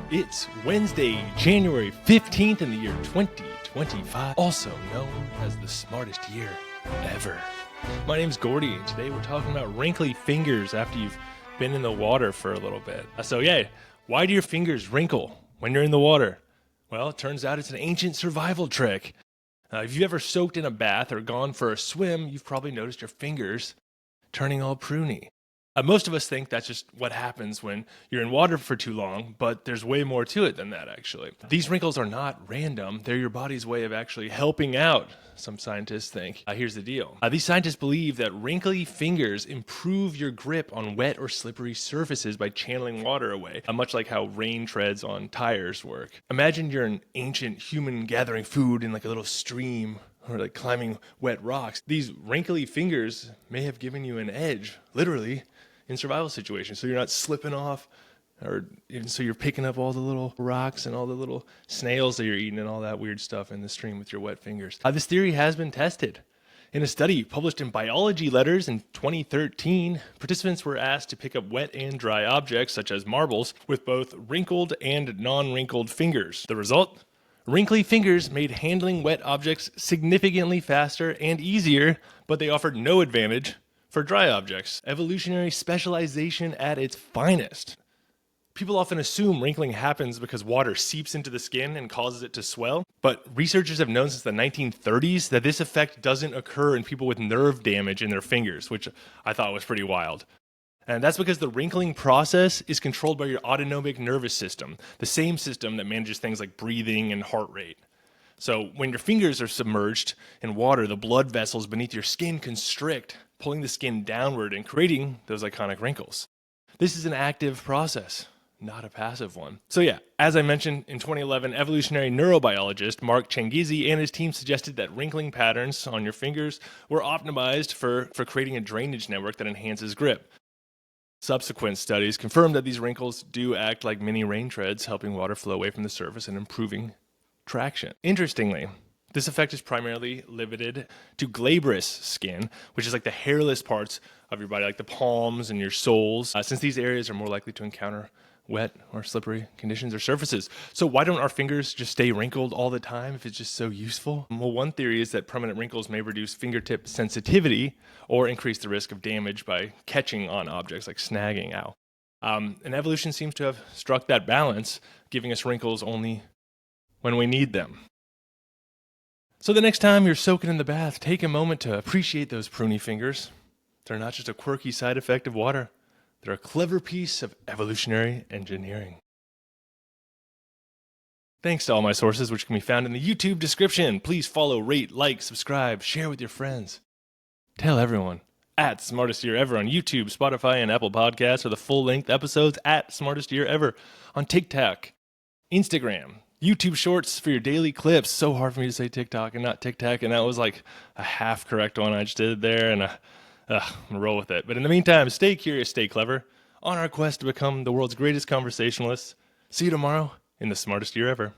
It's Wednesday, January 15th in the year 2025, also known as the smartest year ever. My name's Gordy, and today we're talking about wrinkly fingers after you've been in the water for a little bit. Why do your fingers wrinkle when you're in the water? Well, it turns out it's an ancient survival trick. If you've ever soaked in a bath or gone for a swim, you've probably noticed your fingers turning all pruny. Most of us think that's just what happens when you're in water for too long, but there's way more to it than that, actually. These wrinkles are not random. They're your body's way of actually helping out, some scientists think. Here's the deal. These scientists believe that wrinkly fingers improve your grip on wet or slippery surfaces by channeling water away, much like how rain treads on tires work. Imagine you're an ancient human gathering food in like a little stream, or like climbing wet rocks. These wrinkly fingers may have given you an edge, literally, in survival situations, so you're not slipping off, or even so you're picking up all the little rocks and all the little snails that you're eating and all that weird stuff in the stream with your wet fingers. This theory has been tested. In a study published in Biology Letters in 2013, participants were asked to pick up wet and dry objects, such as marbles, with both wrinkled and non-wrinkled fingers. The result? Wrinkly fingers made handling wet objects significantly faster and easier, but they offered no advantage for dry objects. Evolutionary specialization at its finest. People often assume wrinkling happens because water seeps into the skin and causes it to swell, but researchers have known since the 1930s that this effect doesn't occur in people with nerve damage in their fingers, which I thought was pretty wild. And that's because the wrinkling process is controlled by your autonomic nervous system, the same system that manages things like breathing and heart rate. So when your fingers are submerged in water, the blood vessels beneath your skin constrict, pulling the skin downward and creating those iconic wrinkles. This is an active process, not a passive one. So yeah, as I mentioned, in 2011, evolutionary neurobiologist Mark Changizi and his team suggested that wrinkling patterns on your fingers were optimized for creating a drainage network that enhances grip. Subsequent studies confirmed that these wrinkles do act like mini rain treads, helping water flow away from the surface and improving traction. Interestingly, this effect is primarily limited to glabrous skin, which is like the hairless parts of your body, like the palms and your soles, since these areas are more likely to encounter wet or slippery conditions or surfaces. So why don't our fingers just stay wrinkled all the time if it's just so useful? Well, one theory is that permanent wrinkles may reduce fingertip sensitivity or increase the risk of damage by catching on objects like snagging. And evolution seems to have struck that balance, giving us wrinkles only when we need them. So the next time you're soaking in the bath, take a moment to appreciate those pruny fingers. They're not just a quirky side effect of water. They're a clever piece of evolutionary engineering. Thanks to all my sources, which can be found in the YouTube description. Please follow, rate, like, subscribe, share with your friends. Tell everyone. At Smartest Year Ever on YouTube, Spotify, and Apple Podcasts are the full-length episodes at Smartest Year Ever on TikTok, Instagram, YouTube Shorts for your daily clips. So hard for me to say TikTok and not TikTok, and that was like a half correct one I just did there, and I'm gonna roll with it. But in the meantime, stay curious, stay clever, on our quest to become the world's greatest conversationalists. See you tomorrow in the Smartest Year Ever.